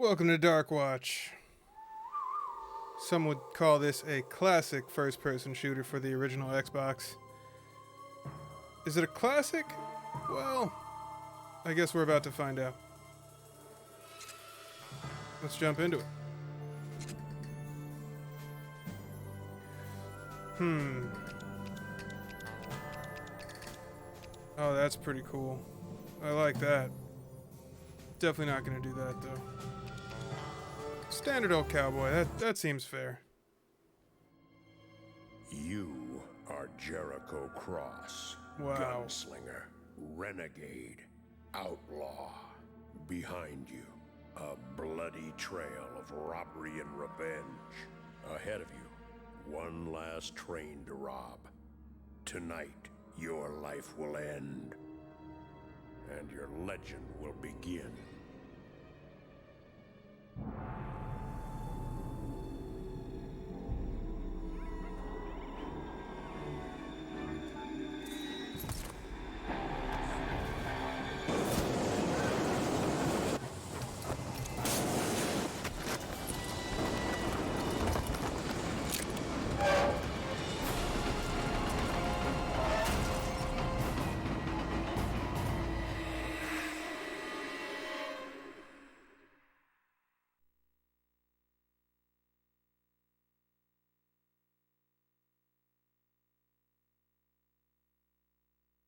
Welcome to Darkwatch. Some would call this a classic first-person shooter for the original Xbox. Is it a classic? Well, I guess we're about to find out. Let's jump into it. Oh, that's pretty cool. I like that. Definitely not gonna do that, though. Standard old cowboy, that seems fair. You are Jericho Cross. Wow. Gunslinger, renegade, outlaw. Behind you, a bloody trail of robbery and revenge. Ahead of you, one last train to rob. Tonight, your life will end, and your legend will begin.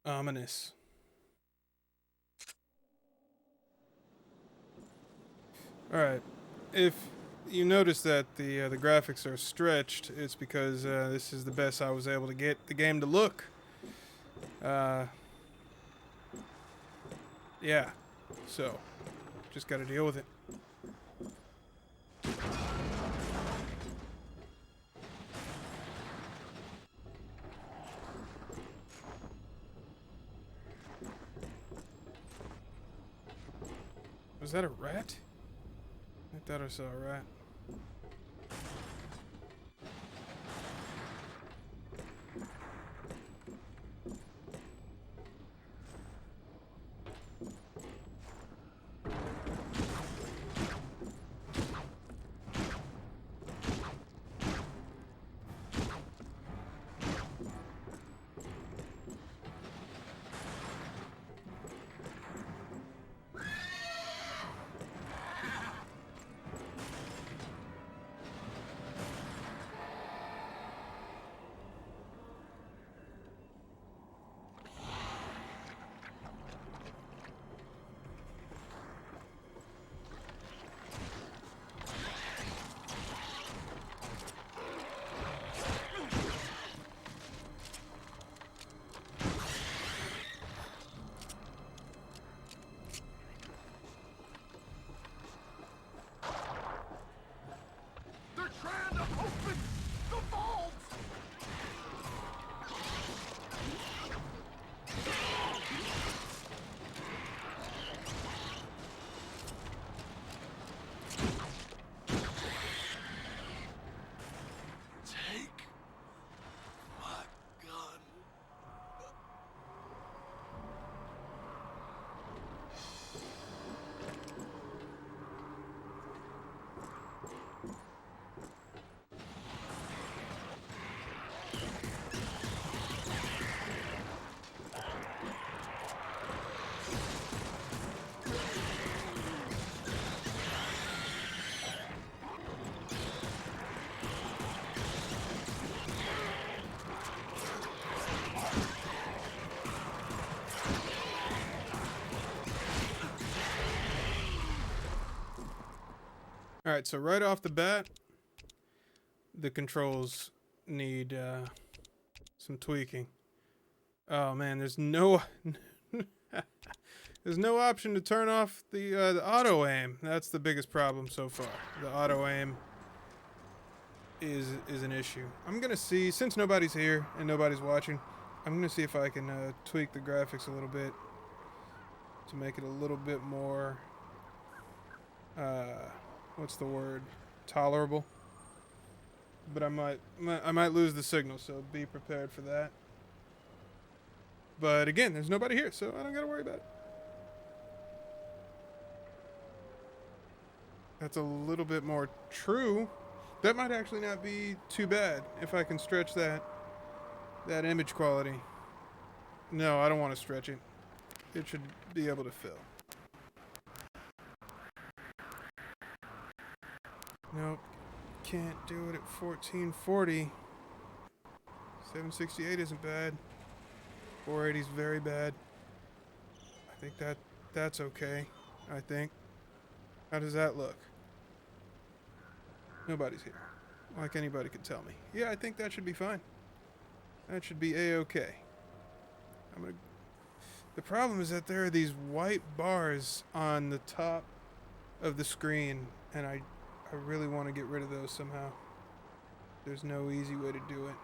Ominous. Alright, if you notice that the graphics are stretched, it's because this is the best I was able to get the game to look. Yeah, so just gotta deal with it. Was that a rat? I thought I saw a rat. Alright, so right off the bat, the controls need some tweaking. Oh man, there's no there's no option to turn off the auto aim. That's the biggest problem so far. The auto aim is an issue. I'm gonna see, since nobody's here and nobody's watching, I'm gonna see if I can tweak the graphics a little bit to make it a little bit more what's the word? Tolerable. But I might lose the signal, so be prepared for that. But again, there's nobody here, so I don't gotta worry about it. That's a little bit more true. That might actually not be too bad if I can stretch that image quality. No, I don't want to stretch it. It should be able to fill. Nope. Can't do it at 1440. 768 isn't bad. 480 is very bad. I think that's okay. I think. How does that look? Nobody's here. Like anybody could tell me. Yeah, I think that should be fine. That should be a-okay. The problem is that there are these white bars on the top of the screen, and I really want to get rid of those somehow. There's no easy way to do it.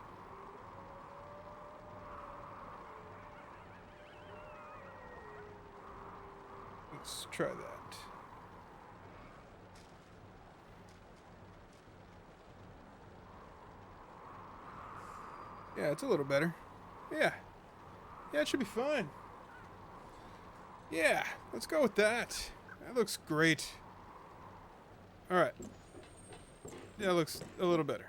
Let's try that. Yeah, it's a little better. Yeah. Yeah, it should be fine. Yeah, let's go with that. That looks great. Alright. Yeah, it looks a little better.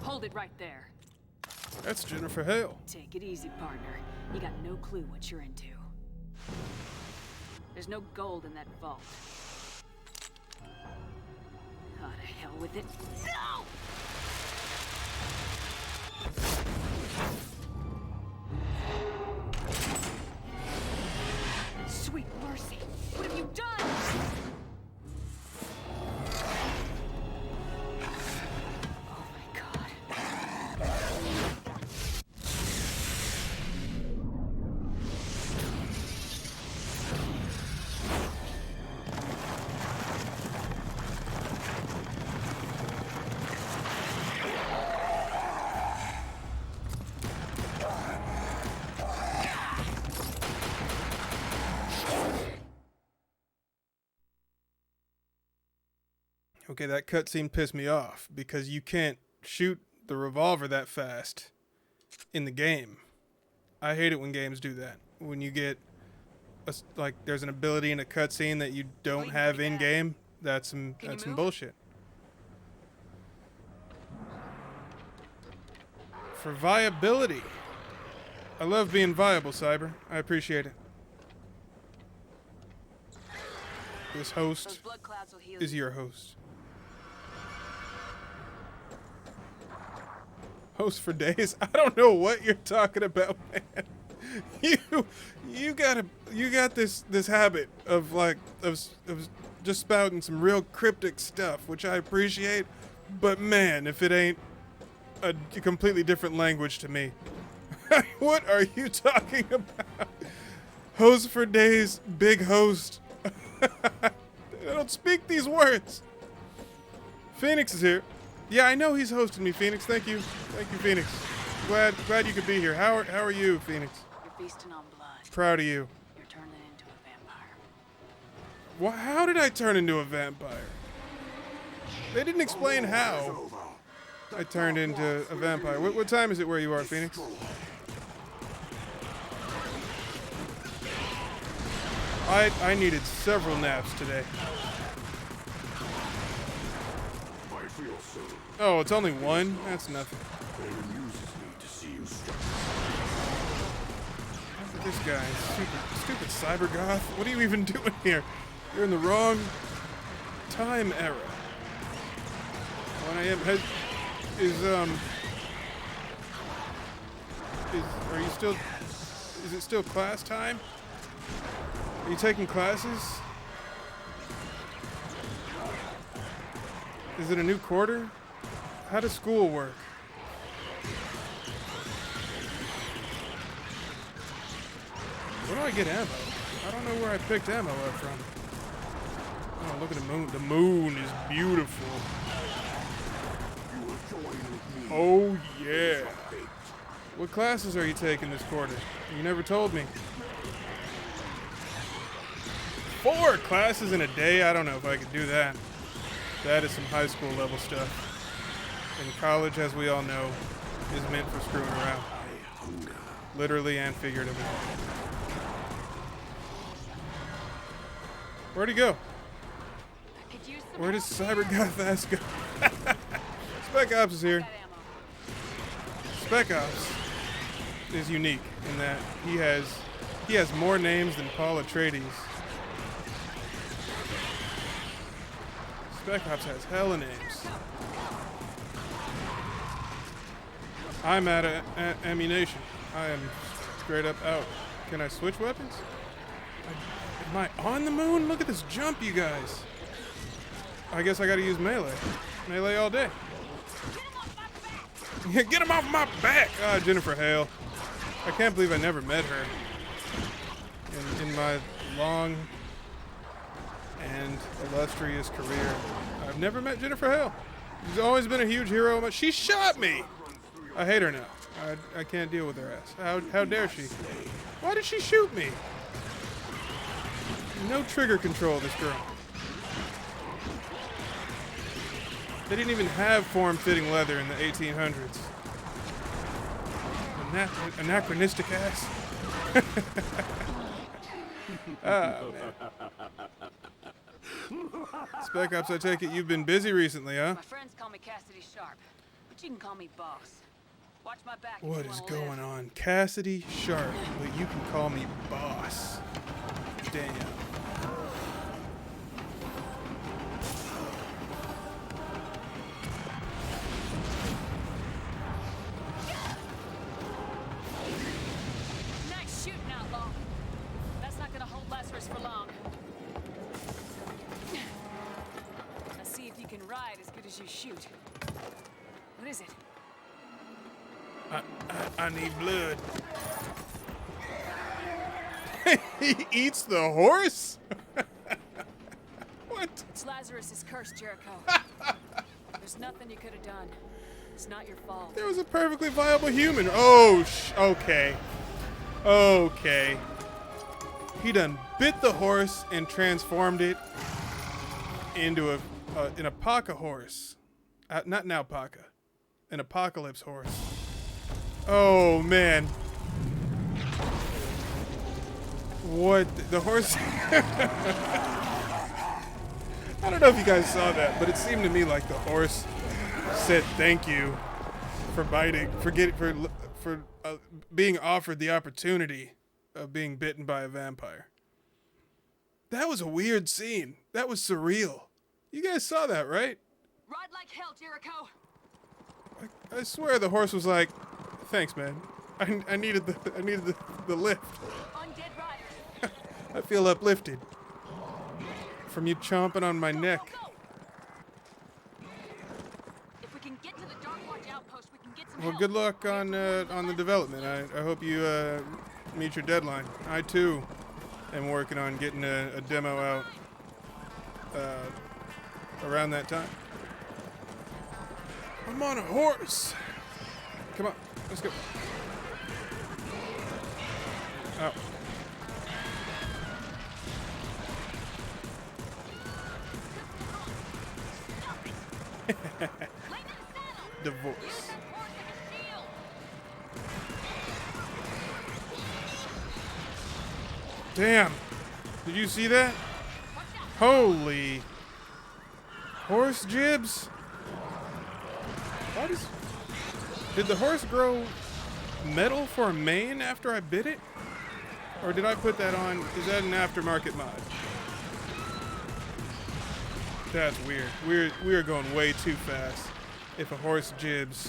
Hold it right there. That's Jennifer Hale. Take it easy, partner. You got no clue what you're into. There's no gold in that vault. Oh, to hell with it. No! Sweet mercy! What have you done? Oh my god. Okay, that cutscene pissed me off because you can't shoot the revolver that fast in the game. I hate it when games do that. When you get like there's an ability in a cutscene that you don't have in game. That's some bullshit. For viability. I love being viable, Cyber. I appreciate it. This host is your host. Host for days? I don't know what you're talking about, man. You got this habit of just spouting some real cryptic stuff, which I appreciate, but man, if it ain't a completely different language to me. What are you talking about? Host for days, big host. I don't speak these words. Phoenix is here. Yeah, I know he's hosting me, Phoenix. Thank you, Phoenix. Glad you could be here. How are you, Phoenix? You're feasting on blood. Proud of you. You're turning into a vampire. Well, how did I turn into a vampire? They didn't explain how I turned into a vampire. What time is it where you are, Phoenix? I needed several naps today. Oh, it's only one? That's nothing. Look at this guy. Stupid cyber goth. What are you even doing here? You're in the wrong time era. 1 a.m. Is it still class time? Are you taking classes? Is it a new quarter? How does school work? Where do I get ammo? I don't know where I picked ammo up from. Oh, look at the moon. The moon is beautiful. Oh, yeah. What classes are you taking this quarter? You never told me. 4 classes in a day? I don't know if I could do that. That is some high school level stuff. And college, as we all know, is meant for screwing around. Literally and figuratively. Where'd he go? I could use some Where does help here. CyberGoth ass go? Spec Ops is here. Got ammo. Spec Ops is unique in that he has more names than Paul Atreides. Spec Ops has hella names. I'm out of ammunition. I am straight up out. Can I switch weapons? Am I on the moon? Look at this jump, you guys. I guess I gotta use melee. Melee all day. Yeah, get him off my back! Ah, Jennifer Hale. I can't believe I never met her in my long and illustrious career. I've never met Jennifer Hale. She's always been a huge hero. She shot me! I hate her now. I can't deal with her ass. How dare she? Why did she shoot me? No trigger control, this girl. They didn't even have form-fitting leather in the 1800s. Anachronistic ass. Ah, man. Spec Ops, I take it you've been busy recently, huh? My friends call me Cassidy Sharp, but you can call me Boss. Watch my back. if What you is wanna live. going on? Cassidy Sharp, but you can call me Boss. Damn. Nice shooting, outlaw. That's not gonna hold Lazarus for long. Let's see if you can ride as good as you shoot. What is it? I need blood. He eats the horse? What? It's Lazarus's curse, Jericho. There's nothing you could have done. It's not your fault. There was a perfectly viable human. Oh, okay. Okay. He done bit the horse and transformed it into an apoca horse. Not an alpaca. An apocalypse horse. Oh, man. What? The horse... I don't know if you guys saw that, but it seemed to me like the horse said thank you for biting, for being offered the opportunity of being bitten by a vampire. That was a weird scene. That was surreal. You guys saw that, right? Ride like hell, Jericho. I swear the horse was like, "Thanks, man. I needed the lift. Undead rider. I feel uplifted from you chomping on my neck." Go, go. If we can get to the Darkwatch outpost, we can get some Well, help. good luck on the development. I hope you meet your deadline. I too am working on getting a demo out around that time. I'm on a horse. Come on, let's go. Oh. Divorce. Damn. Did you see that? Holy horse jibs. Did the horse grow metal for a mane after I bit it? Or did I put that on? Is that an aftermarket mod? That's weird. We are going way too fast. If a horse jibs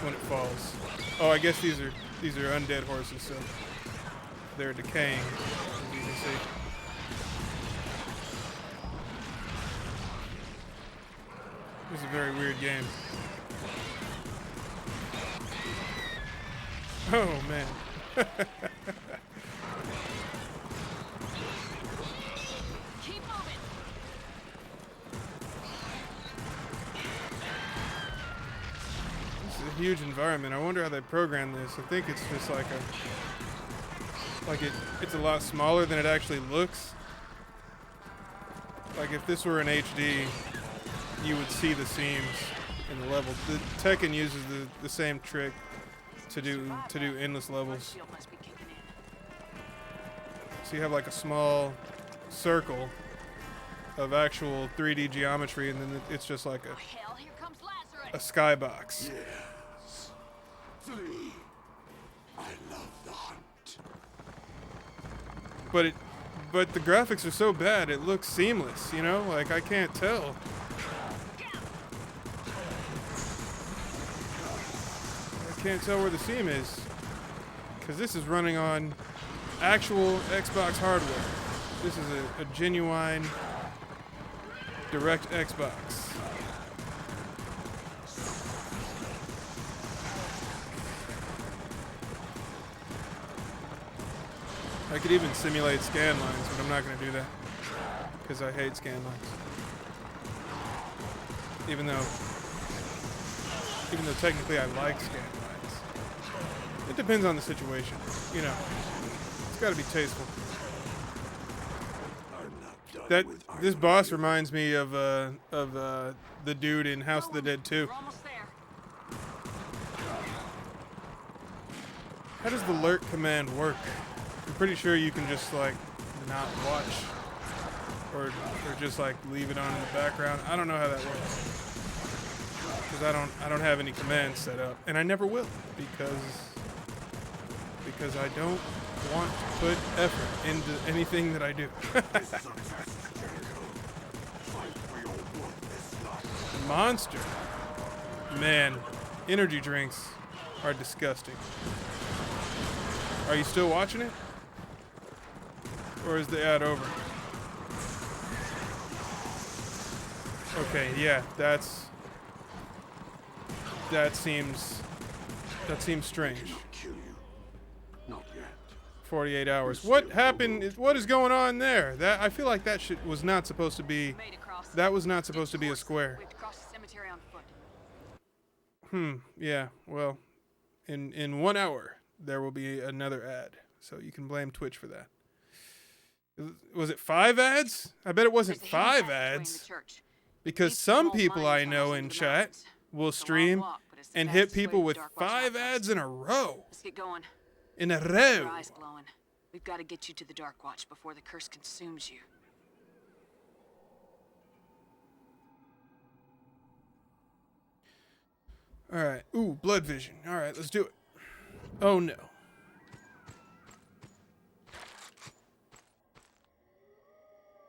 when it falls. Oh, I guess these are undead horses, so they're decaying, as you can see. This is a very weird game. Oh man. Keep moving. This is a huge environment. I wonder how they program this. I think it's just it's a lot smaller than it actually looks. Like if this were in HD, you would see the seams in the level. The Tekken uses the same trick to do endless levels. Shield must be kicking in. So you have like a small circle of actual 3D geometry, and then it's just like Oh, hell, here comes a Lazarus. skybox. Yes. Flee. I love the hunt. But the graphics are so bad, it looks seamless, you know? Like, I can't tell. I can't tell where the seam is. Because this is running on actual Xbox hardware. This is a genuine direct Xbox. I could even simulate scan lines, but I'm not going to do that because I hate scan lines. Even though technically I like scan lines. It depends on the situation, you know. It's got to be tasteful. This boss reminds me of the dude in House of the Dead 2. We're almost there. How does the lurk command work? I'm pretty sure you can just like not watch or just like leave it on in the background. I don't know how that works because I don't have any commands set up, and I never will because I don't want to put effort into anything that I do. Monster. Man, energy drinks are disgusting. Are you still watching it? Or is the ad over? Okay, yeah, that seems strange. Kill you. Not yet. 48 hours. What happened? What is going on there? I feel like that shit was not supposed to be. Made it across. That was not supposed to be a square. We have to cross the cemetery on foot. Yeah. Well, in 1 hour there will be another ad, so you can blame Twitch for that. Was it 5 ads? I bet it wasn't There's a hidden 5 passageway in ads, the church. because Leads to some small people mine I know tunnels in into the chat mountains. will It's a long stream walk, but it's the and hit fastest way people to with Darkwatch 5 outpost. ads in a row. Let's get going. In a Your row. eyes glowing. We've got to get you to the Darkwatch before the curse consumes you. All right. Ooh, blood vision. All right, let's do it. Oh no.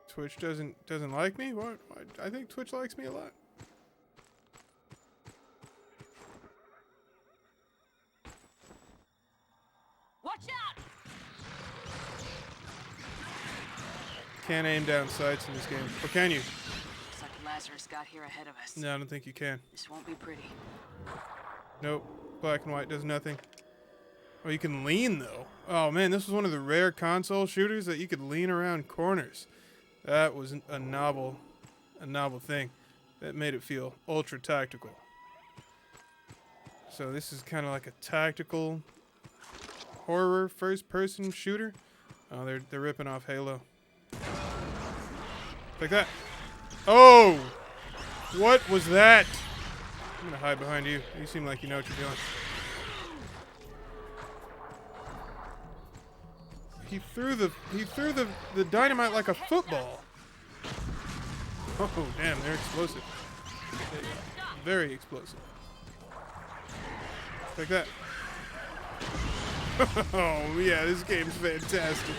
Twitch doesn't like me? What? I think Twitch likes me a lot. Watch out! Can't aim down sights in this game. Or can you? Looks like Lazarus got here ahead of us. No, I don't think you can. This won't be pretty. Nope. Black and white does nothing. Oh, you can lean though. Oh man, this was one of the rare console shooters that you could lean around corners. That was a novel thing. That made it feel ultra tactical. So this is kind of like a tactical horror first-person shooter. Oh, they're ripping off Halo. Like that. Oh! What was that? I'm gonna hide behind you. You seem like you know what you're doing. He threw the dynamite like a football. Oh damn, they're explosive. Very explosive. Like that. Oh yeah, this game's fantastic.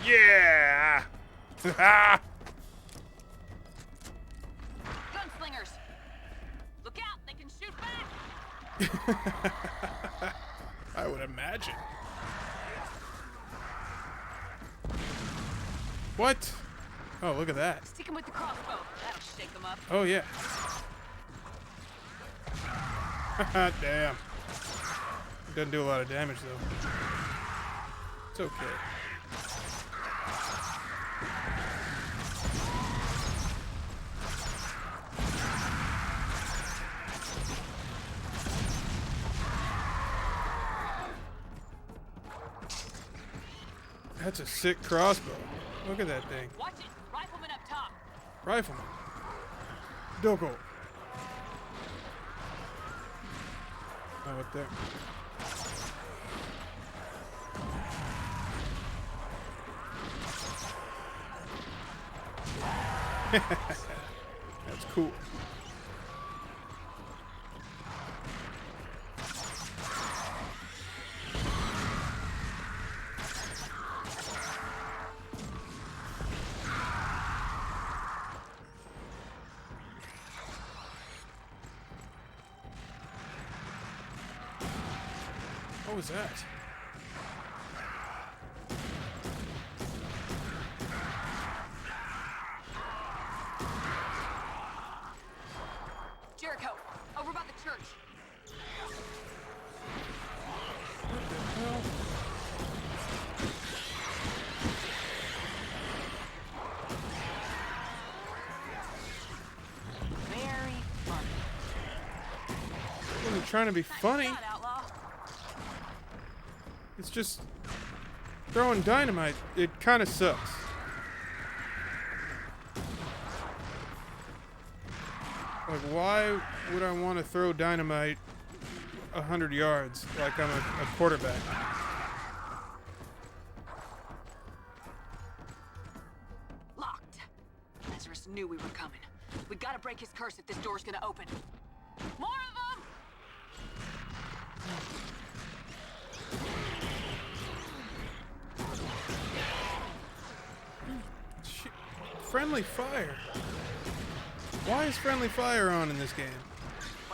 Yeah! Gunslingers! Look out, they can shoot back! I would imagine. What? Oh, look at that. Stick him with the crossbow. That'll shake them up. Oh yeah. Damn. It doesn't do a lot of damage though. It's okay. That's a sick crossbow. Look at that thing. Watch it! Rifleman up top! Rifleman. Doko. Oh, up there. That's cool. What was that? Jericho, over by the church. What the hell? Very funny. I wasn't trying to be funny. Shot, outlaw. It's just throwing dynamite. It kind of sucks. Like, why would I want to throw dynamite 100 yards like I'm a quarterback? Locked. Lazarus knew we were coming. We gotta break his curse if this door's gonna open. More of them! Shit. Friendly fire. Why is friendly fire on in this game?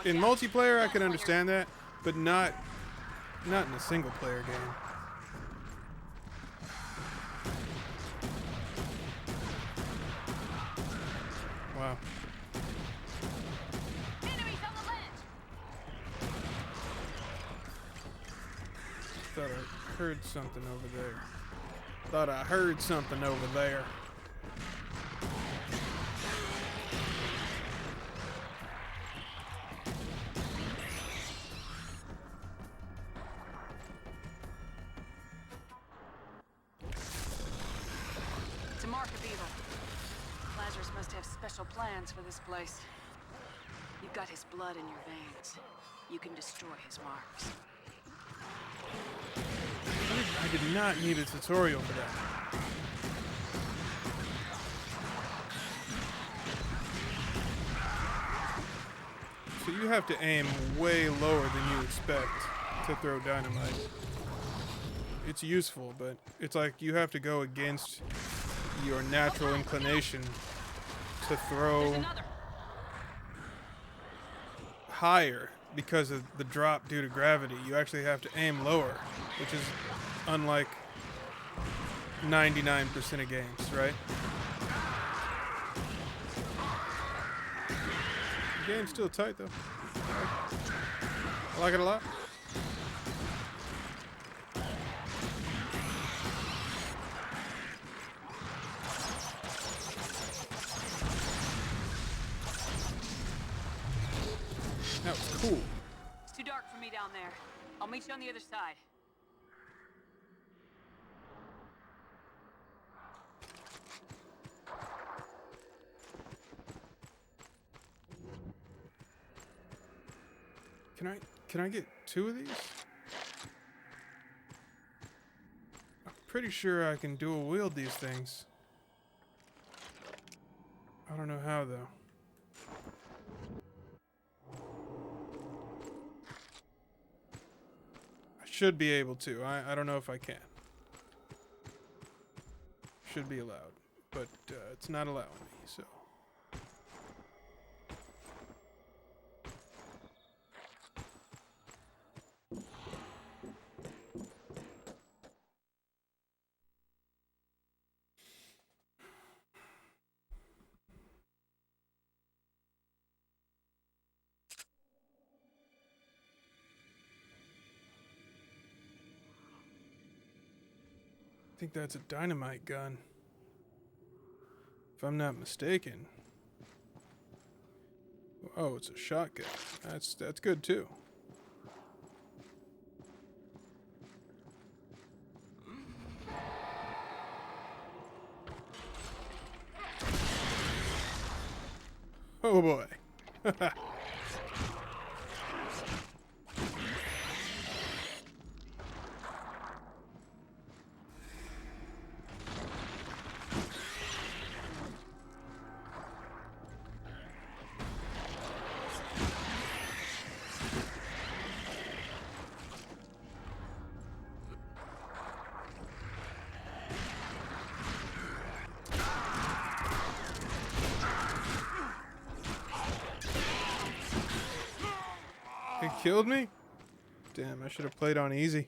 In multiplayer, I can understand that, but not in a single player game. Wow. Enemies on the ledge! Thought I heard something over there. Thought I heard something over there. It's a mark of evil. Lazarus must have special plans for this place. You've got his blood in your veins. You can destroy his marks. I did not need a tutorial for that. So you have to aim way lower than you expect to throw dynamite. It's useful, but it's like you have to go against your natural inclination to throw higher because of the drop due to gravity. You actually have to aim lower, which is unlike 99% of games, right? The game's still tight though. I like it a lot. That was cool. It's too dark for me down there. I'll meet you on the other side. Can I get 2 of these? I'm pretty sure I can dual wield these things. I don't know how though. I should be able to. I don't know if I can. Should be allowed, but it's not allowing me, so. I think that's a dynamite gun. If I'm not mistaken. Oh, it's a shotgun. That's good too. Oh boy. He killed me? Damn, I should have played on easy.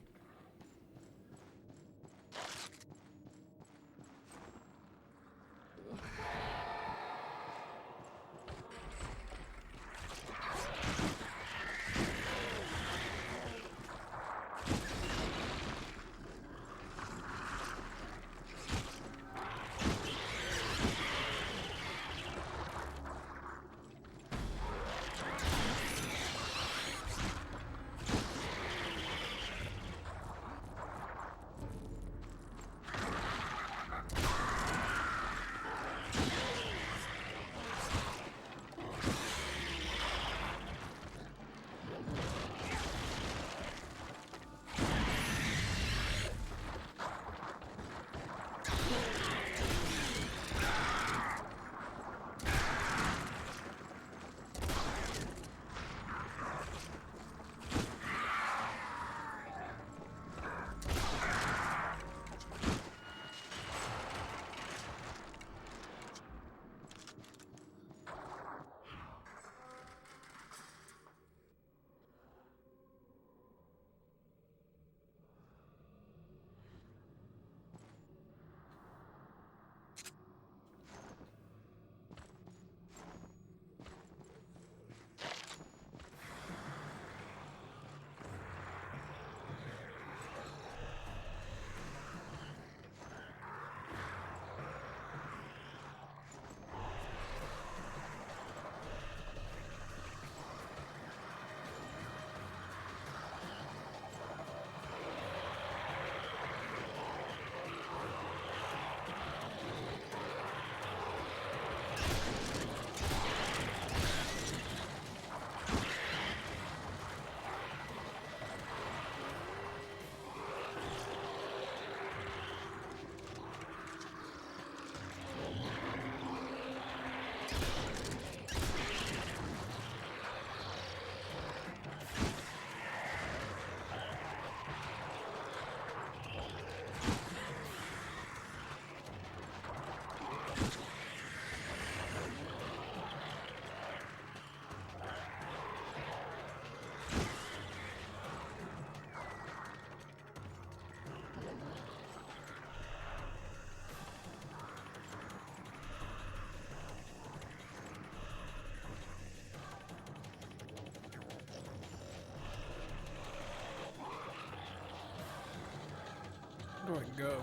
Where do I go?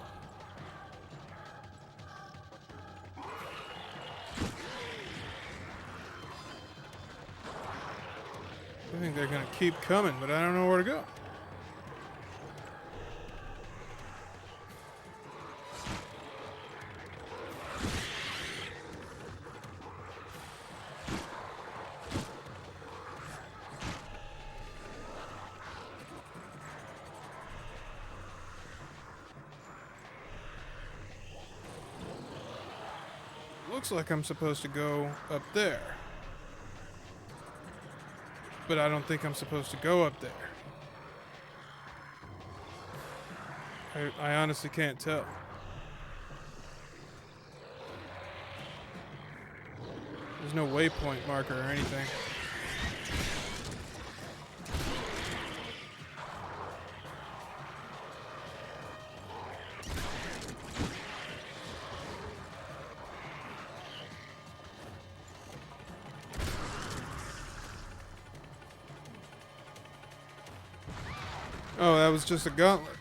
I think they're gonna keep coming, but I don't know where to go. Looks like I'm supposed to go up there. But I don't think I'm supposed to go up there. I honestly can't tell. There's no waypoint marker or anything. Oh, that was just a gauntlet.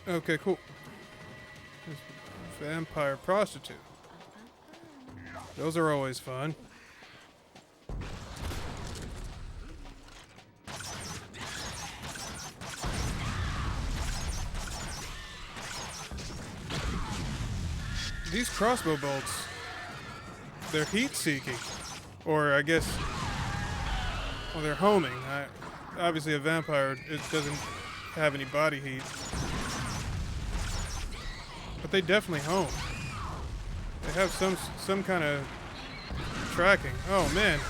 Okay, cool. Vampire prostitute. Those are always fun. These crossbow bolts, they're heat-seeking. Or I guess, well, they're homing. Obviously a vampire, it doesn't have any body heat. But they definitely home. They have some kind of tracking. Oh man.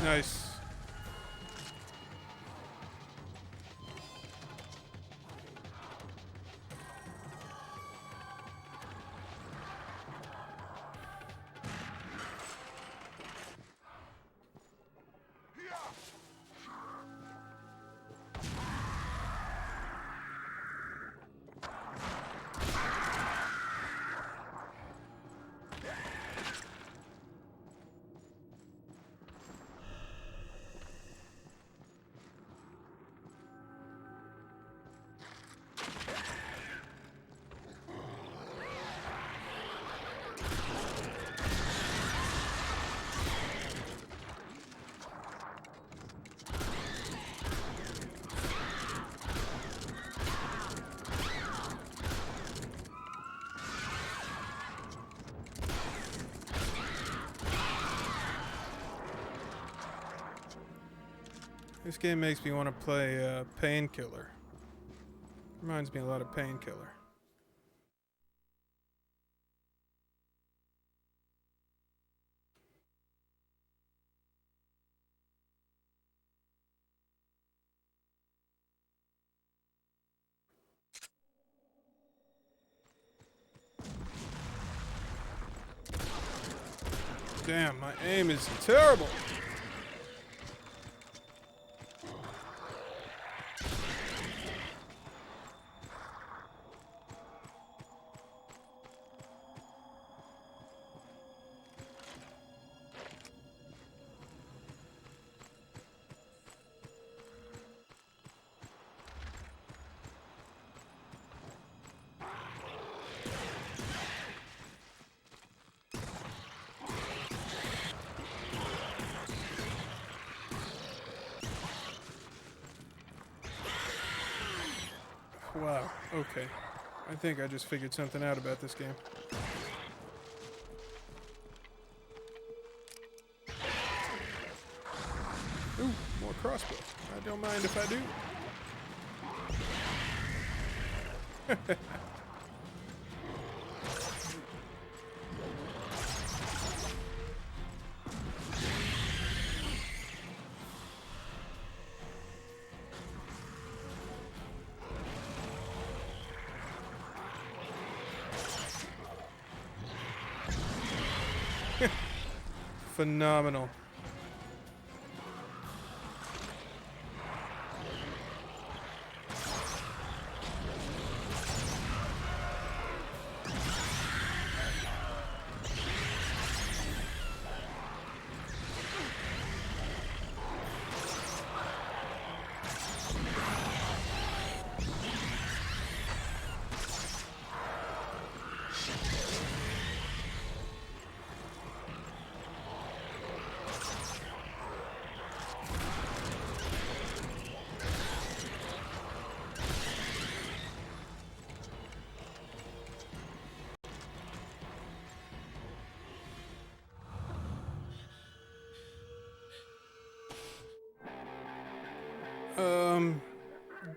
Nice. This game makes me want to play Painkiller. Reminds me a lot of Painkiller. Damn, my aim is terrible. Wow, okay. I think I just figured something out about this game. Ooh, more crossbow. I don't mind if I do. Phenomenal.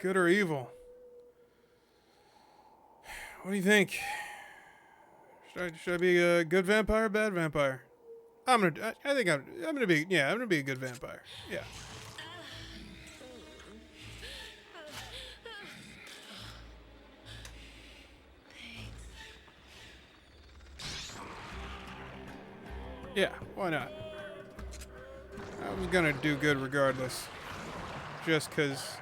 Good or evil? What do you think? Should I be a good vampire or bad vampire? I think I'm gonna be, yeah, I'm gonna be a good vampire. Yeah. Yeah, why not? I was gonna do good regardless. Just because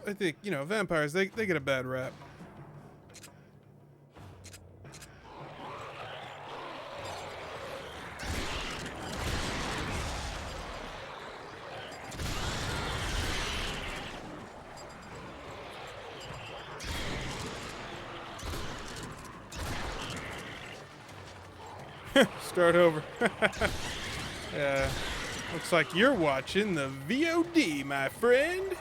I think, you know, vampires, they get a bad rap. Start over. Looks like you're watching the VOD, my friend.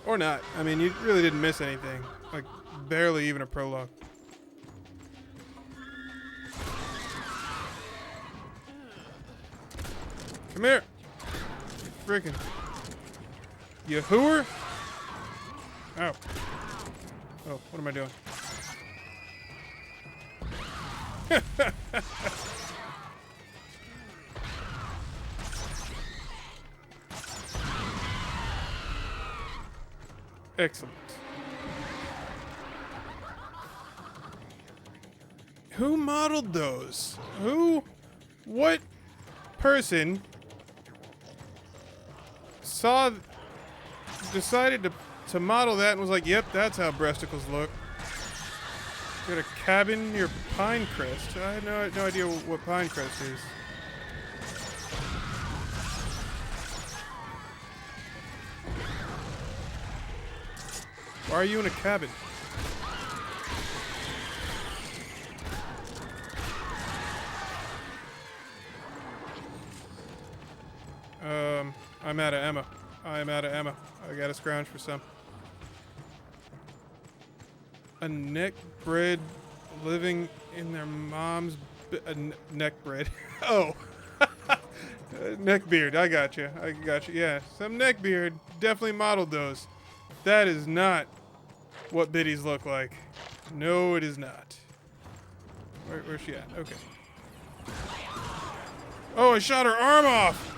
Or not. I mean, you really didn't miss anything. Like, barely even a prologue. Come here. Freaking. You hooer? Oh. Oh, what am I doing? Excellent. Who modeled those? What person decided to model that and was like, yep, that's how breasticles look. Got a cabin near Pinecrest. I had no idea what Pinecrest is. Why are you in a cabin? I'm out of ammo. I'm out of ammo. I gotta scrounge for some. A neck bred living in their mom's neck bred. Oh. Neck beard. I got you. Yeah, some neck beard. Definitely modeled those. That is not what biddies look like. No, it is not. Where's she at? Okay. Oh, I shot her arm off.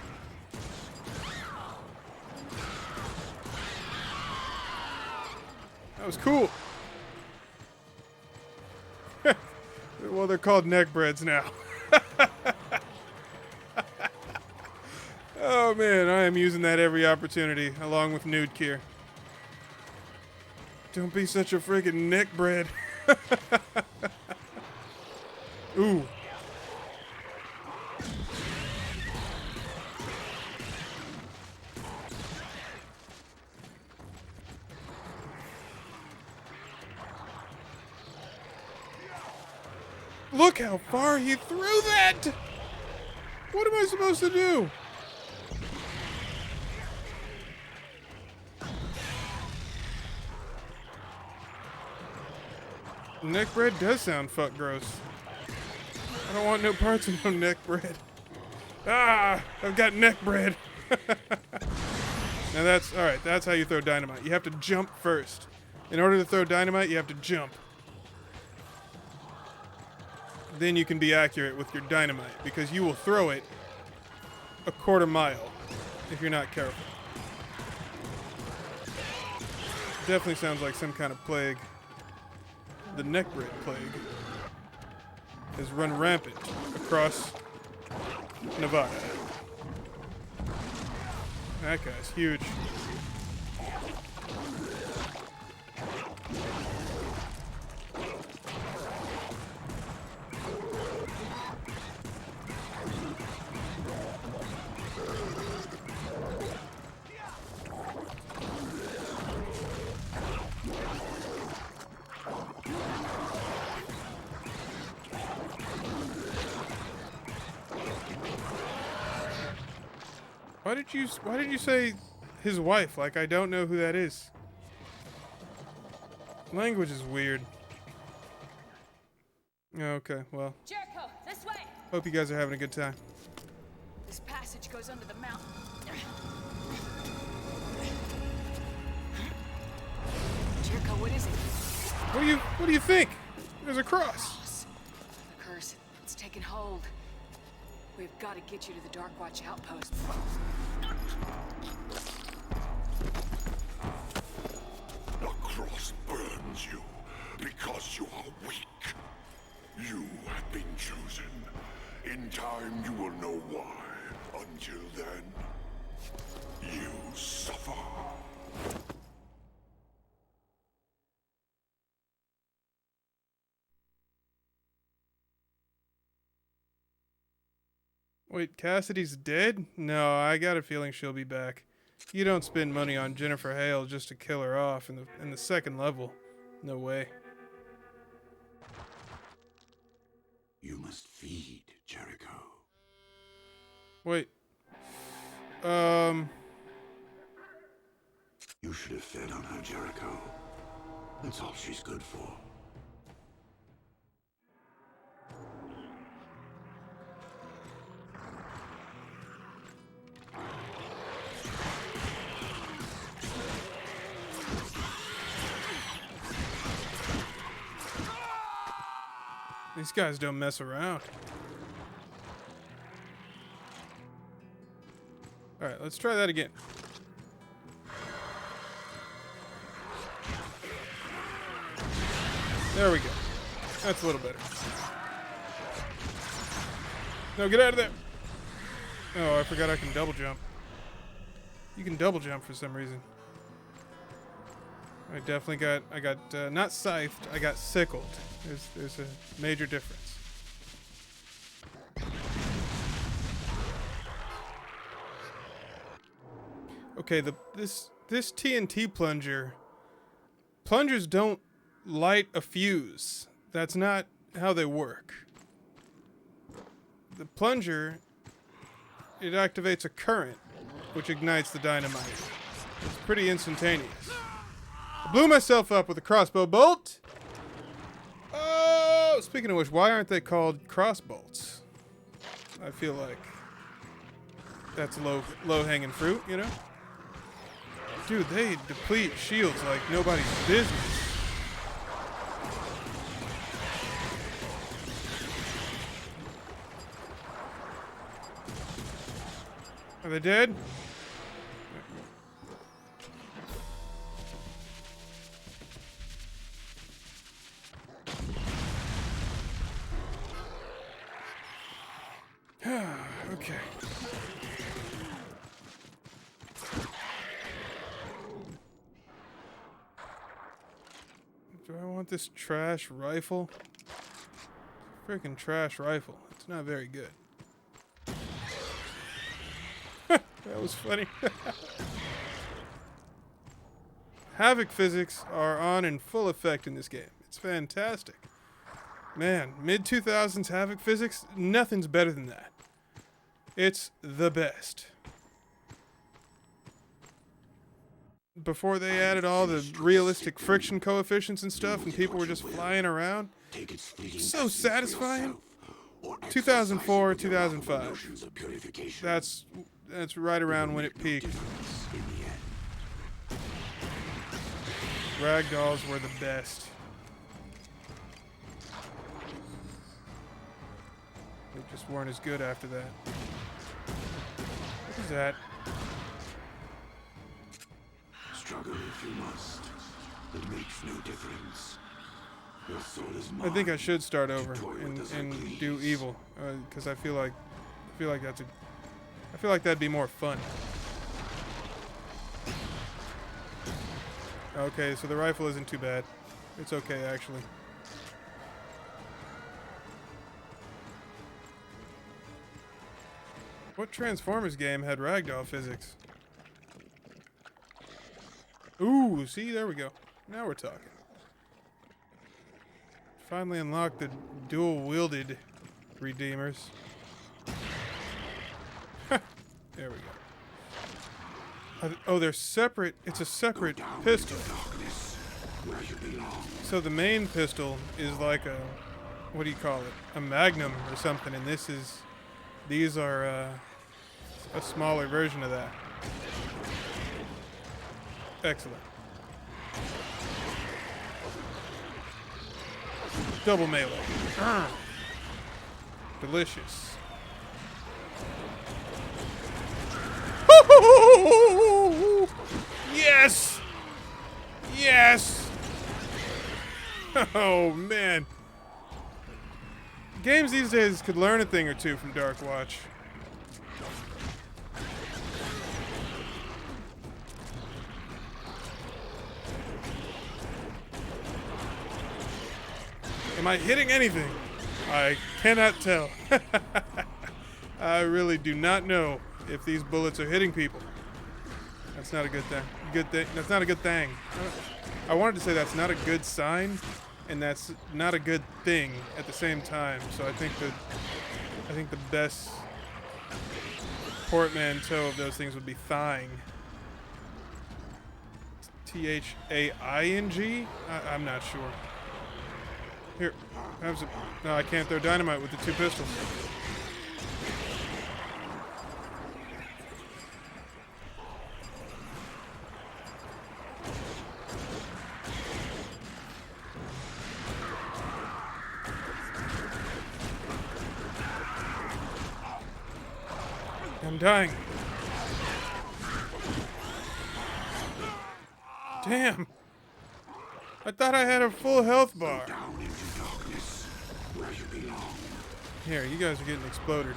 That was cool. Well, they're called neck breads now. Oh man, I am using that every opportunity, along with nude gear. Don't be such a freaking neck bread. Ooh. Look how far he threw that! What am I supposed to do? Neck bread does sound fuck gross. I don't want no parts of no neck bread. Ah! I've got neck bread. Now that's, alright, that's how you throw dynamite. You have to jump first. In order to throw dynamite, you have to jump. Then you can be accurate with your dynamite, because you will throw it a quarter mile if you're not careful. Definitely sounds like some kind of plague. The neckbread plague has run rampant across Nevada. That guy's huge. Why did you say his wife? Like, I don't know who that is. Language is weird. Okay, well. Jericho, this way. Hope you guys are having a good time. This passage goes under the mountain. Jericho, what is it? What do you think? There's a cross. The curse, it's taken hold. We've got to get you to the Darkwatch outpost. The cross burns you because you are weak. You have been chosen. In time, you will know why. Until then, you suffer. Wait, Cassidy's dead? No, I got a feeling she'll be back. You don't spend money on Jennifer Hale just to kill her off in the second level. No way. You must feed, Jericho. Wait. You should have fed on her, Jericho. That's all she's good for. These guys don't mess around. Alright, let's try that again. There we go. That's a little better. No, get out of there. Oh, I forgot I can double jump. You can double jump for some reason. I definitely got, not scythed, I got sickled. There's a major difference. Okay, this TNT plungers don't light a fuse. That's not how they work. The plunger, it activates a current, which ignites the dynamite. It's pretty instantaneous. I blew myself up with a crossbow bolt. Oh, speaking of which, why aren't they called crossbolts? I feel like that's low-hanging fruit, you know? Dude, they deplete shields like nobody's business. Are they dead? Okay. Do I want this trash rifle? Freaking trash rifle. It's not very good. That was funny. Havoc physics are on in full effect in this game. It's fantastic. Man, mid-2000s Havoc physics, nothing's better than that. It's the best. Before they added all the realistic friction coefficients and stuff and people were just flying around. So satisfying. 2004, 2005. That's right around when it peaked. Ragdolls were the best. They just weren't as good after that. What is that? Struggle if you must. It makes no difference. Your soul is mine. I think I should start over and do evil, because I feel like that'd be more fun. Okay, so the rifle isn't too bad. It's okay, actually. What Transformers game had ragdoll physics? Ooh, see, there we go. Now we're talking. Finally unlocked the dual-wielded Redeemers. There we go. Oh, they're separate. It's a separate pistol. So the main pistol is like a, what do you call it? A Magnum or something, and these are a smaller version of that. Excellent. Double melee. Delicious. Yes! Yes! Oh, man. Games these days could learn a thing or two from Darkwatch. Am I hitting anything? I cannot tell. I really do not know if these bullets are hitting people. That's not a good thing. That's not a good thing. I wanted to say that's not a good sign, and that's not a good thing at the same time. So I think the best portmanteau of those things would be thing. T-H-A-I-N-G? I'm not sure. Here, have some. No, I can't throw dynamite with the 2 pistols. I'm dying. Damn. I thought I had a full health bar. Down into darkness, where you belong. Here, you guys are getting exploded.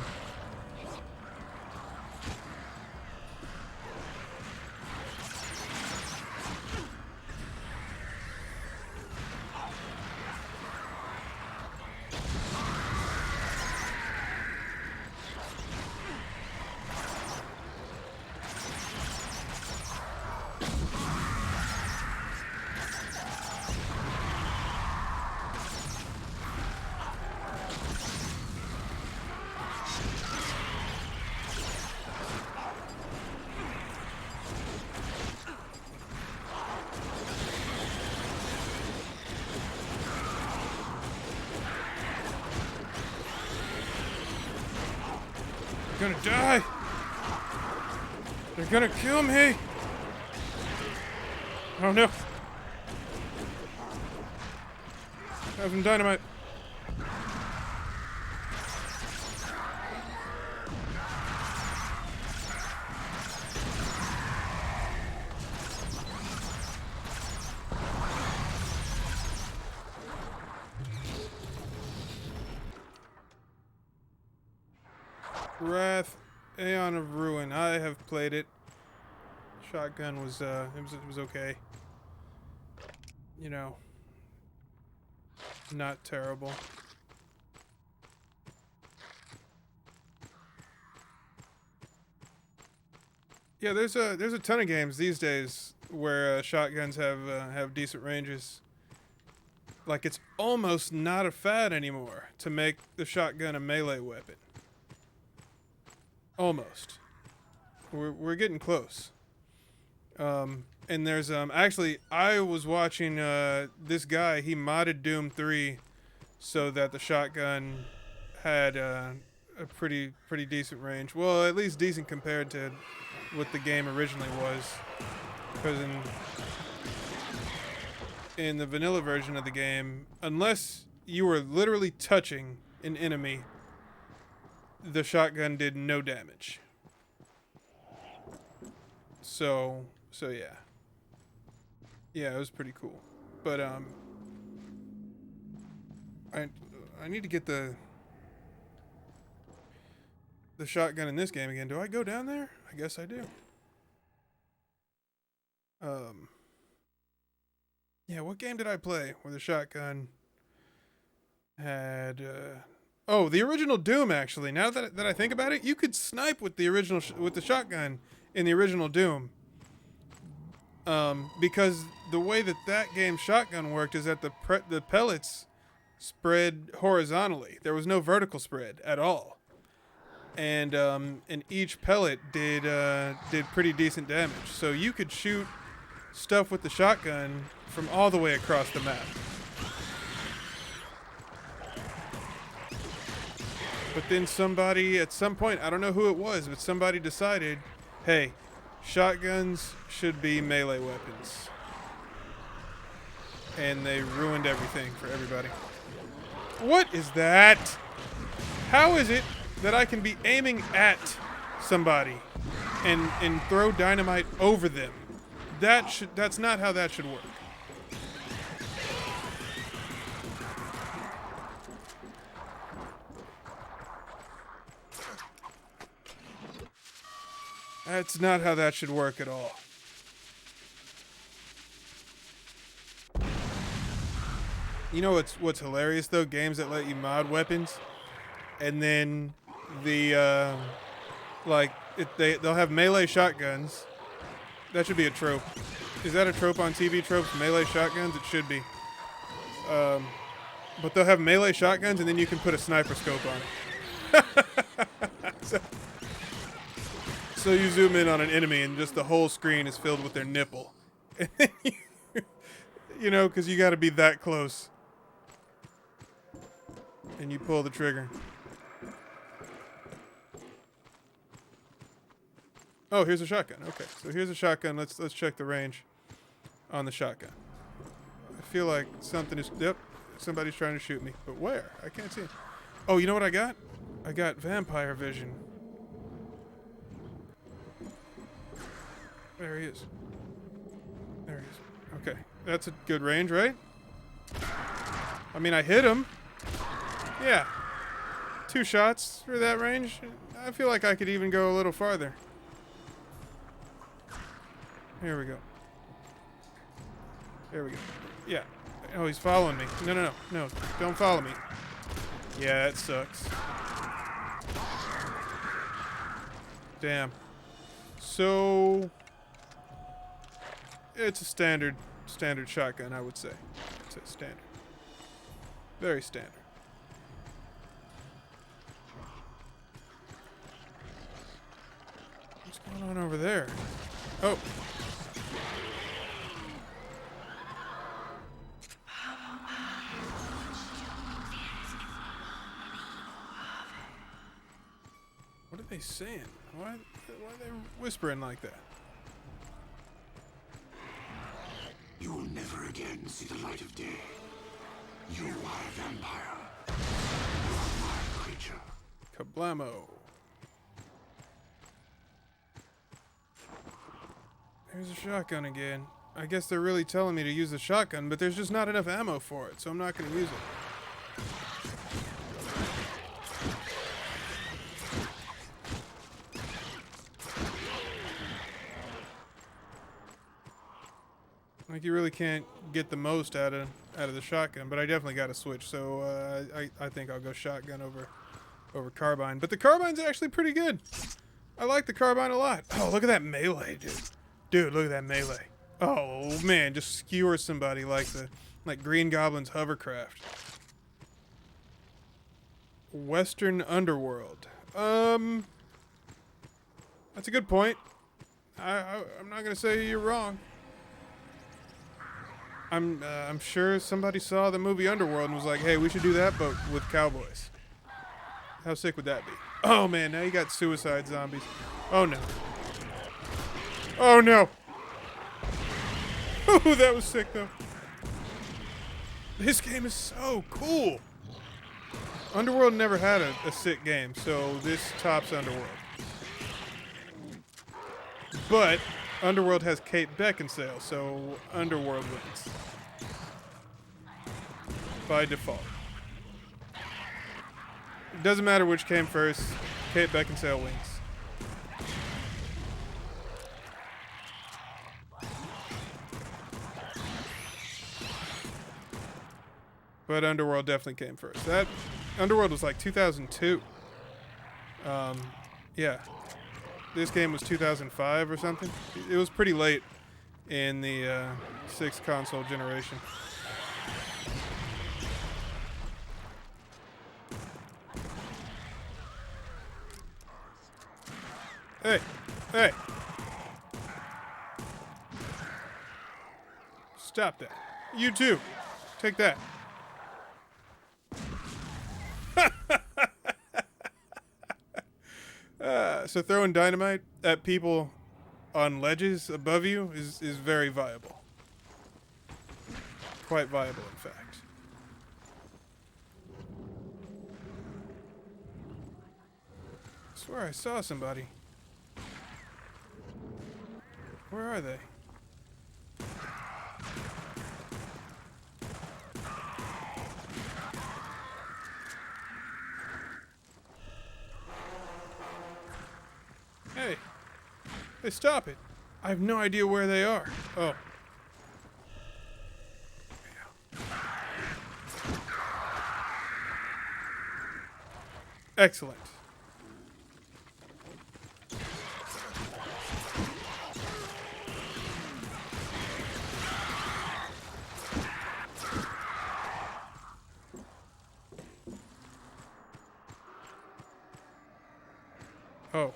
They're gonna die. They're gonna kill me. Oh no. Have some dynamite. Wrath, Aeon of Ruin. I have played it. Shotgun was it was okay. You know, not terrible. Yeah, there's a ton of games these days where shotguns have decent ranges. Like, it's almost not a fad anymore to make the shotgun a melee weapon. Almost. We're getting close. And there's actually, I was watching this guy. He modded Doom 3 so that the shotgun had a pretty decent range. Well, at least decent compared to what the game originally was. Because in the vanilla version of the game, unless you were literally touching an enemy, the shotgun did no damage. So yeah. Yeah, it was pretty cool. But I need to get the shotgun in this game again. Do I go down there? I guess I do. Yeah, what game did I play where the shotgun had oh, the original Doom, actually. Now that I think about it, you could snipe with the original with the shotgun in the original Doom. Because the way that game's shotgun worked is that the pellets spread horizontally. There was no vertical spread at all. And each pellet did pretty decent damage. So you could shoot stuff with the shotgun from all the way across the map. But then somebody, at some point, I don't know who it was, but somebody decided, hey, shotguns should be melee weapons. And they ruined everything for everybody. What is that? How is it that I can be aiming at somebody and throw dynamite over them? That's not how that should work. That's not how that should work at all. You know what's hilarious though? Games that let you mod weapons, and then they'll have melee shotguns. That should be a trope. Is that a trope on TV tropes? Melee shotguns? It should be. But they'll have melee shotguns, and then you can put a sniper scope on it. So you zoom in on an enemy and just the whole screen is filled with their nipple. And then you know, because you got to be that close. And you pull the trigger. Oh, here's a shotgun. Okay, so here's a shotgun. Let's check the range on the shotgun. I feel like something is... Yep, somebody's trying to shoot me. But where? I can't see him. Oh, you know what I got? I got vampire vision. There he is. There he is. Okay, that's a good range, right? I mean, I hit him. Yeah. 2 shots for that range. I feel like I could even go a little farther. Here we go. There we go. Yeah. Oh, he's following me. No. Don't follow me. Yeah, that sucks. Damn. So... It's a standard shotgun, I would say. It's a standard. Very standard. What's going on over there? Oh. What are they saying? Why are they whispering like that? You will never again see the light of day. You are a vampire. You are my creature. Kablamo. There's a shotgun again. I guess they're really telling me to use the shotgun, but there's just not enough ammo for it, so I'm not going to use it. Like, you really can't get the most out of the shotgun, but I definitely got to switch. So I think I'll go shotgun over carbine. But the carbine's actually pretty good. I like the carbine a lot. Oh, look at that melee, dude. Dude, look at that melee. Oh man, just skewer somebody like Green Goblin's hovercraft. Western Underworld. That's a good point. I'm not gonna say you're wrong. I'm sure somebody saw the movie Underworld and was like, hey, we should do that, but with cowboys. How sick would that be? Oh man, now you got suicide zombies. Oh no. Oh no. Oh, that was sick though. This game is so cool. Underworld never had a sick game, so this tops Underworld. But Underworld has Kate Beckinsale, so Underworld wins. By default. It doesn't matter which came first, Kate Beckinsale wins. But Underworld definitely came first. That Underworld was like 2002. Yeah. This game was 2005 or something. It was pretty late in the 6th console generation. Hey! Hey! Stop that. You too. Take that. So throwing dynamite at people on ledges above you is very viable. Quite viable, in fact. I swear I saw somebody. Where are they? Hey. Hey, stop it. I have no idea where they are. Oh. Excellent. Oh.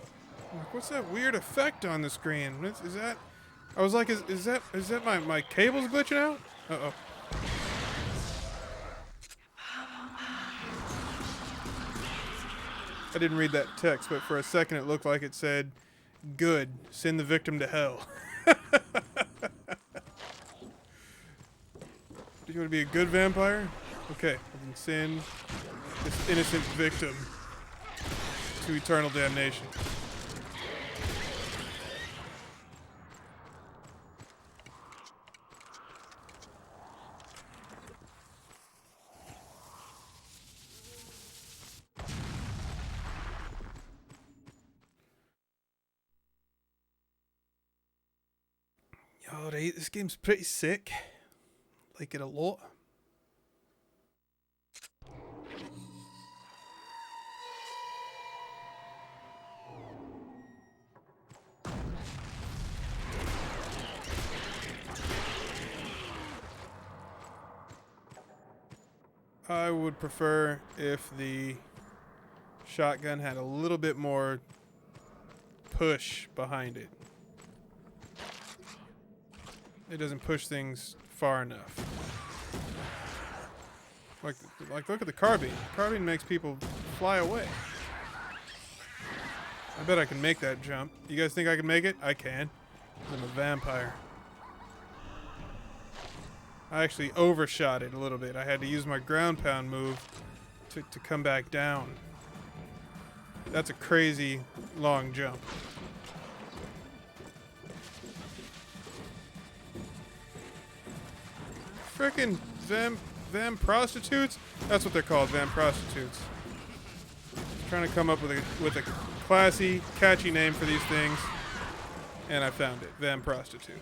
Like, what's that weird effect on the screen? Is that? I was like, is that my cables glitching out? Uh-oh. I didn't read that text, but for a second it looked like it said, "Good, send the victim to hell." Do you want to be a good vampire? Okay, then send this innocent victim to eternal damnation. Alright, this game's pretty sick. Like it a lot. I would prefer if the shotgun had a little bit more push behind it. It doesn't push things far enough. Like look at the carbine. Carbine makes people fly away. I bet I can make that jump. You guys think I can make it? I can. I'm a vampire. I actually overshot it a little bit. I had to use my ground pound move to come back down. That's a crazy long jump. Frickin' vam prostitutes? That's what they're called, vam prostitutes. Trying to come up with a classy, catchy name for these things, and I found it, vam prostitute.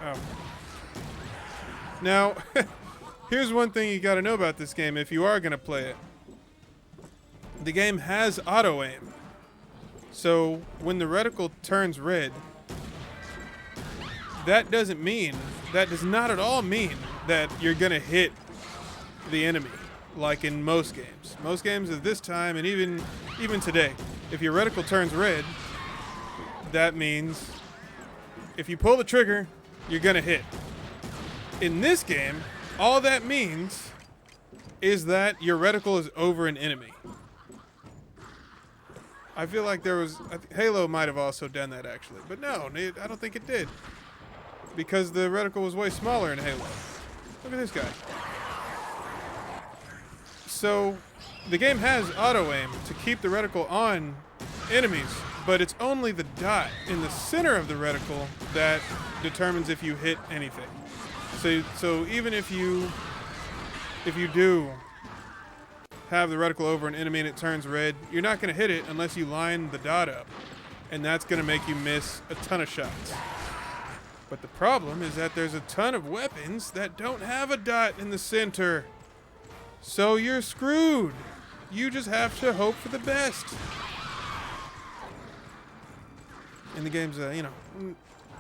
Oh. Now, here's one thing you gotta know about this game if you are gonna play it. The game has auto aim. So when the reticle turns red, that does not at all mean that you're gonna hit the enemy like in most games. Most games at this time, and even today, if your reticle turns red, that means if you pull the trigger, you're gonna hit. In this game, all that means is that your reticle is over an enemy. I feel like Halo might have also done that actually, but no, I don't think it did. Because the reticle was way smaller in Halo. Look at this guy. So, the game has auto aim to keep the reticle on enemies, but it's only the dot in the center of the reticle that determines if you hit anything. So even if you do have the reticle over an enemy and it turns red, you're not going to hit it unless you line the dot up, and that's going to make you miss a ton of shots. But the problem is that there's a ton of weapons that don't have a dot in the center, so you're screwed. You just have to hope for the best. And the game's, I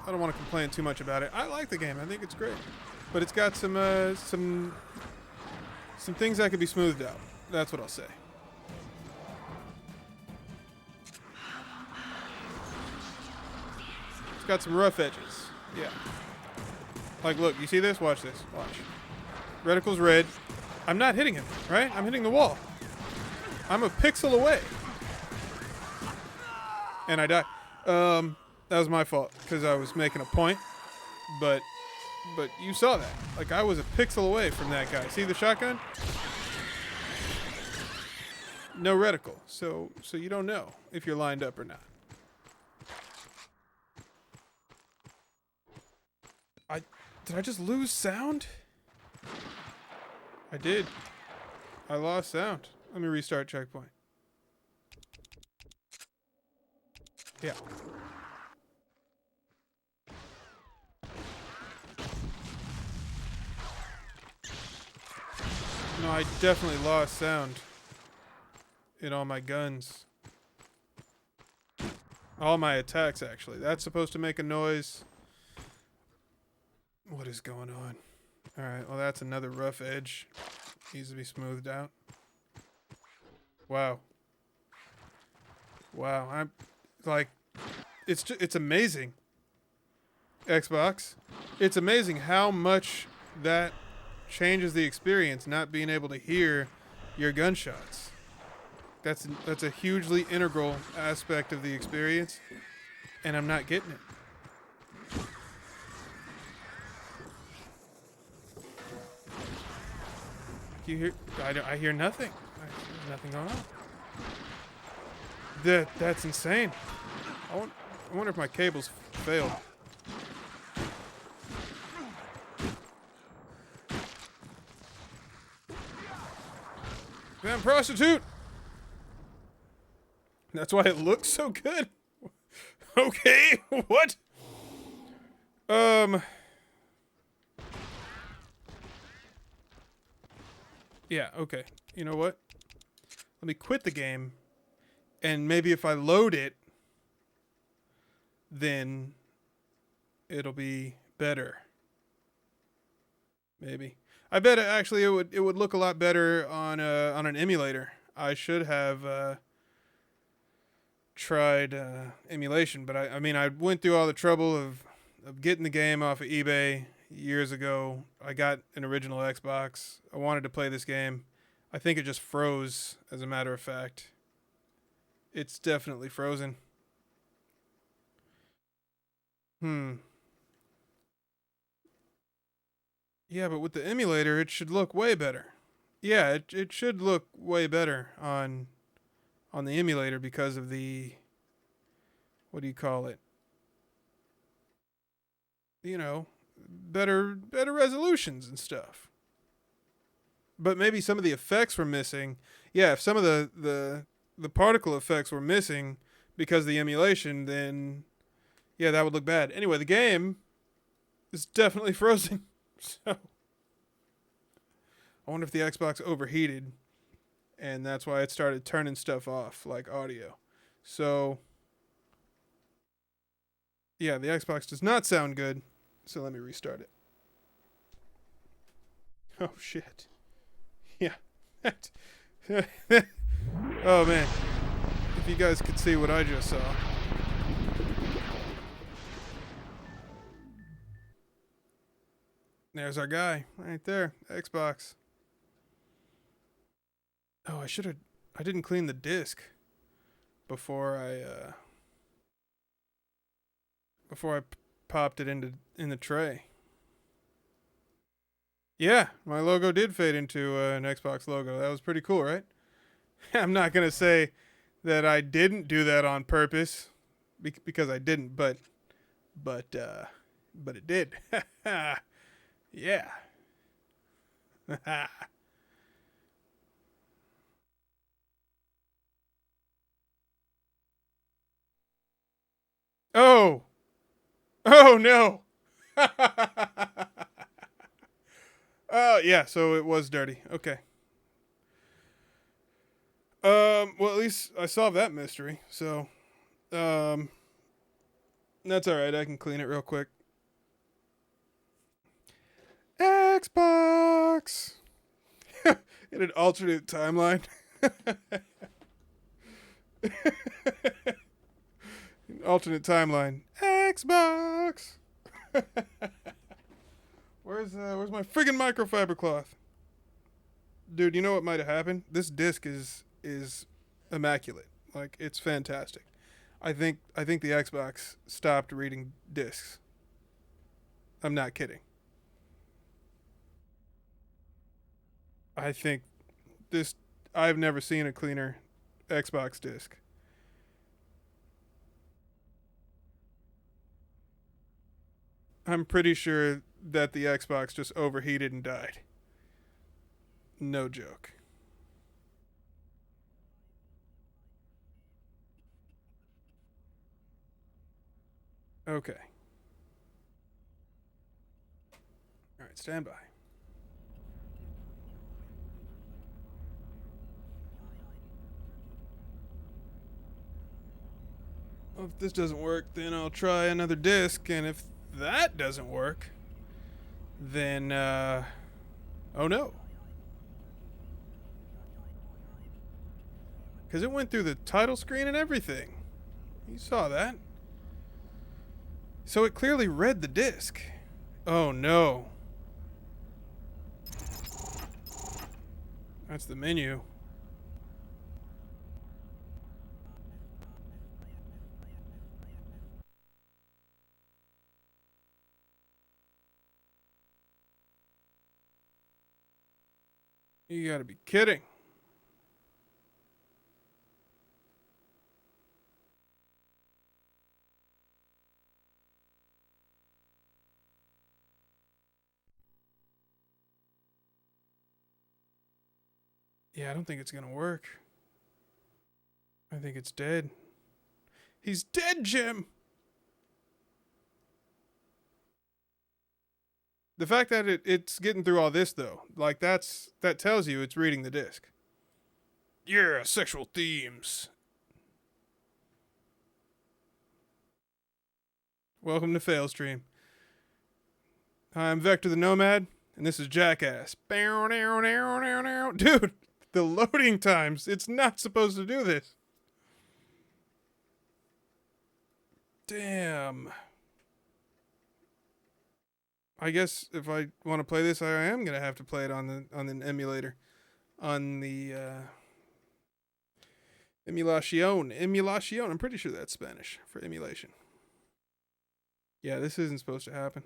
don't want to complain too much about it. I like the game. I think it's great, but it's got some things that could be smoothed out. That's what I'll say. It's got some rough edges. Yeah. Like, look, you see this? Watch this. Watch. Reticle's red. I'm not hitting him, right? I'm hitting the wall. I'm a pixel away. And I die. That was my fault, because I was making a point. But you saw that. Like, I was a pixel away from that guy. See the shotgun? No reticle, so you don't know if you're lined up or not. Did I just lose sound? I did. I lost sound. Let me restart checkpoint. Yeah. No, I definitely lost sound in all my guns. All my attacks, actually. That's supposed to make a noise. What is going on? Alright, well that's another rough edge. Needs to be smoothed out. Wow. Wow, I'm like, it's amazing. Xbox. It's amazing how much that changes the experience, not being able to hear your gunshots. That's a hugely integral aspect of the experience, and I'm not getting it. You hear? I hear nothing. There's nothing going on. That's insane. I wonder if my cables failed. Damn prostitute! That's why it looks so good. Okay, what? Yeah, okay. You know what? Let me quit the game, and maybe if I load it, then it'll be better. Maybe. I bet actually it would look a lot better on an emulator. I should have tried emulation, but I mean I went through all the trouble of getting the game off of eBay years ago. I got an original Xbox. I wanted to play this game. I think it just froze, as a matter of fact. It's definitely frozen. Yeah, but with the emulator, it should look way better. Yeah, it should look way better on the emulator because of the, what do you call it? You know, better resolutions and stuff. But maybe some of the effects were missing. Yeah, if some of the particle effects were missing because of the emulation, then yeah, that would look bad. Anyway, the game is definitely frozen. So I wonder if the Xbox overheated and that's why it started turning stuff off, like audio. So yeah, the Xbox does not sound good. So let me restart it. Oh shit. Yeah. Oh man. If you guys could see what I just saw. There's our guy right there, Xbox. Oh, I didn't clean the disc before I popped it in the tray. Yeah, my logo did fade into an Xbox logo. That was pretty cool, right? I'm not going to say that I didn't do that on purpose because I didn't, but it did. Yeah. Oh. Oh no. Oh yeah, so it was dirty. Okay. Well at least I solved that mystery. So that's all right. I can clean it real quick. Xbox. In an alternate timeline. Alternate timeline. Xbox. Where's my friggin' microfiber cloth? Dude, you know what might have happened? This disc is immaculate. Like, it's fantastic. I think the Xbox stopped reading discs. I'm not kidding. I think I've never seen a cleaner Xbox disc. I'm pretty sure that the Xbox just overheated and died. No joke. Okay. All right, stand by. Well, if this doesn't work, then I'll try another disc, and if that doesn't work, then, oh no. Because it went through the title screen and everything. You saw that. So it clearly read the disc. Oh no. That's the menu. You gotta be kidding. Yeah, I don't think it's gonna work. I think it's dead. He's dead, Jim! The fact that it's getting through all this, though, like, that tells you it's reading the disc. Yeah, sexual themes. Welcome to Failstream. Hi, I'm Vector the Nomad, and this is Jackass. Dude, the loading times. It's not supposed to do this. Damn. I guess if I want to play this, I am gonna have to play it on an emulator, on the emulación. I'm pretty sure that's Spanish for emulation. Yeah, this isn't supposed to happen.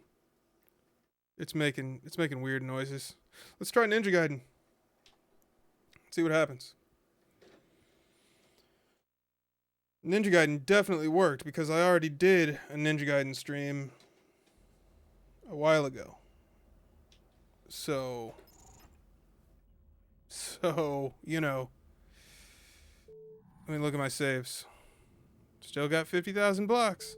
It's making weird noises. Let's try Ninja Gaiden. See what happens. Ninja Gaiden definitely worked because I already did a Ninja Gaiden stream a while ago. So, you know. Let me look at my saves. Still got 50,000 blocks.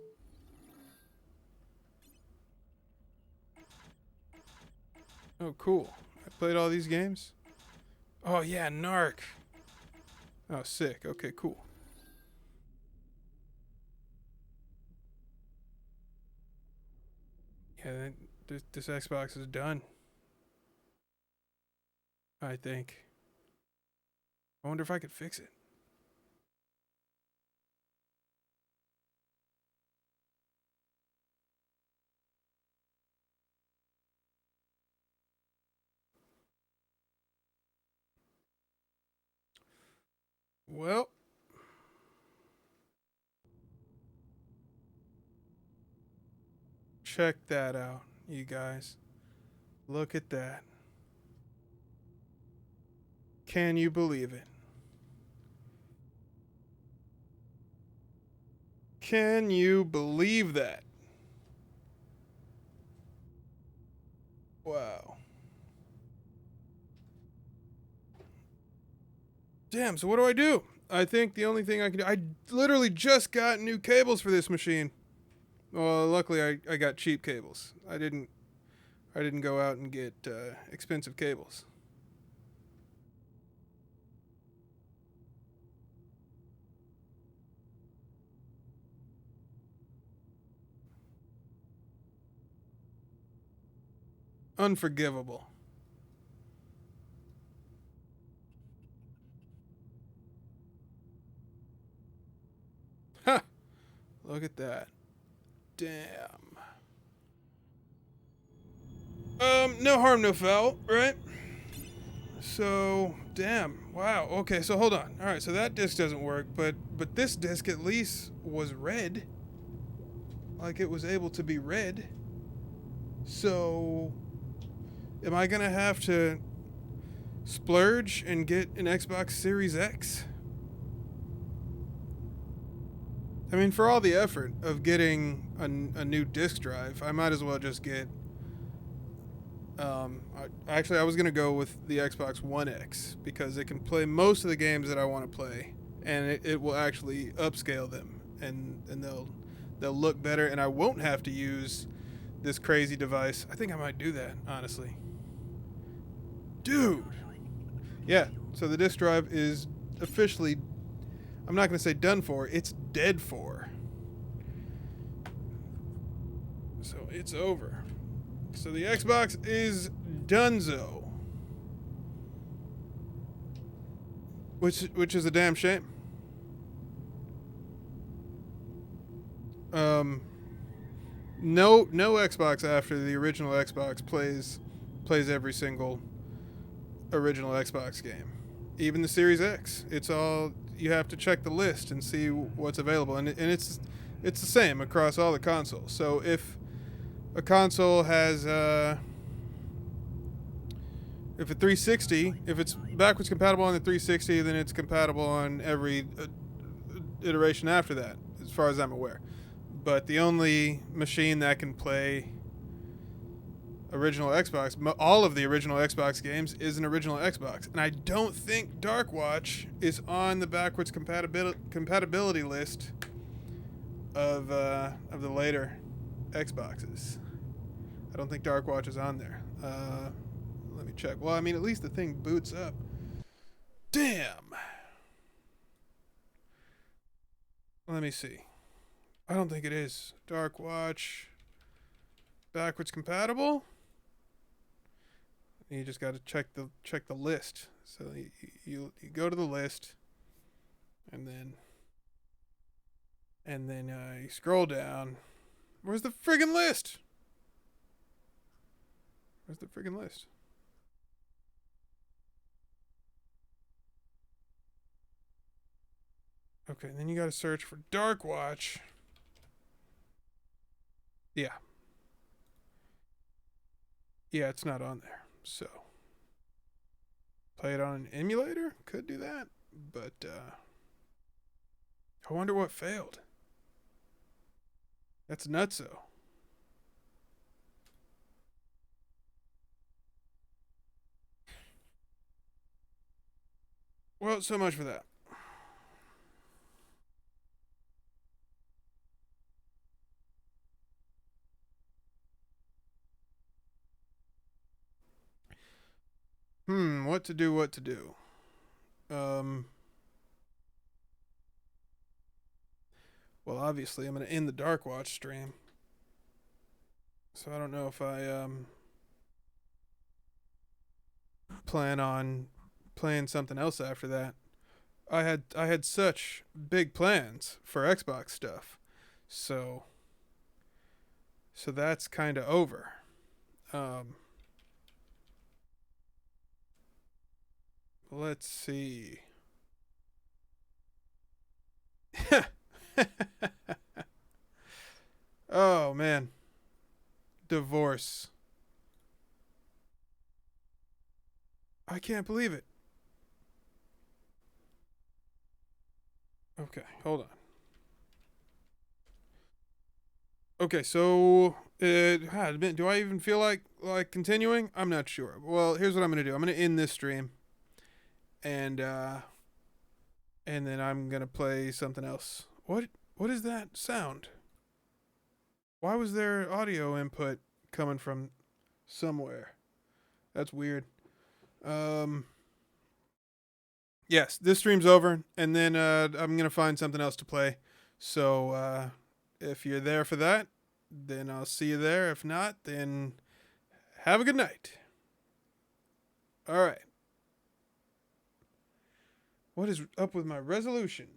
Oh, cool. I played all these games. Oh, yeah, Narc. Oh, sick. Okay, cool. Yeah, this Xbox is done. I think. I wonder if I could fix it. Well, check that out, you guys. Look at that. Can you believe it? Can you believe that? Wow. Damn, so what do I do? I think the only thing I can do... I literally just got new cables for this machine. Well, luckily I got cheap cables. I didn't go out and get expensive cables. Unforgivable. Ha! Look at that. Damn. No harm, no foul, right? So, damn. Wow. Okay, so hold on. All right, so that disc doesn't work, but this disc at least was red. Like it was able to be read. So, am I gonna have to splurge and get an Xbox Series X? I mean, for all the effort of getting a new disc drive, I might as well just get... Actually, I was going to go with the Xbox One X, because it can play most of the games that I want to play, and it will actually upscale them, and they'll look better, and I won't have to use this crazy device. I think I might do that, honestly. Dude! Yeah, so the disc drive is officially... I'm not going to say done for, it's dead for. So it's over. So the Xbox is donezo. Which is a damn shame. No Xbox after the original Xbox plays every single original Xbox game. Even the Series X. It's all, you have to check the list and see what's available, and it's the same across all the consoles. So if a console has if a 360, if it's backwards compatible on the 360, then it's compatible on every iteration after that, as far as I'm aware. But the only machine that can play original Xbox, all of the original Xbox games, is an original Xbox. And I don't think Darkwatch is on the backwards compatibility list of the later Xboxes. I don't think Darkwatch is on there. Let me check. Well, I mean, at least the thing boots up. Damn. Let me see. I don't think it is. Darkwatch backwards compatible. You just got to check the list. So you go to the list, and then you scroll down. Where's the friggin' list? Where's the friggin' list? Okay, then you got to search for Darkwatch. Yeah. Yeah, it's not on there. So, play it on an emulator? Could do that. But, I wonder what failed. That's nutso. Well, so much for that. What to do. Well, obviously, I'm going to end the Darkwatch stream. So I don't know if I, plan on playing something else after that. I had such big plans for Xbox stuff. So that's kind of over. Let's see. Oh man. Divorce. I can't believe it. Okay, hold on. Okay, so do I even feel like continuing? I'm not sure. Well, here's what I'm gonna do. I'm gonna end this stream, and then I'm gonna play something else. What is that sound? Why was there audio input coming from somewhere? That's weird. Yes, this stream's over, and then I'm gonna find something else to play. So if you're there for that, then I'll see you there. If not, then have a good night. All right. What is up with my resolution?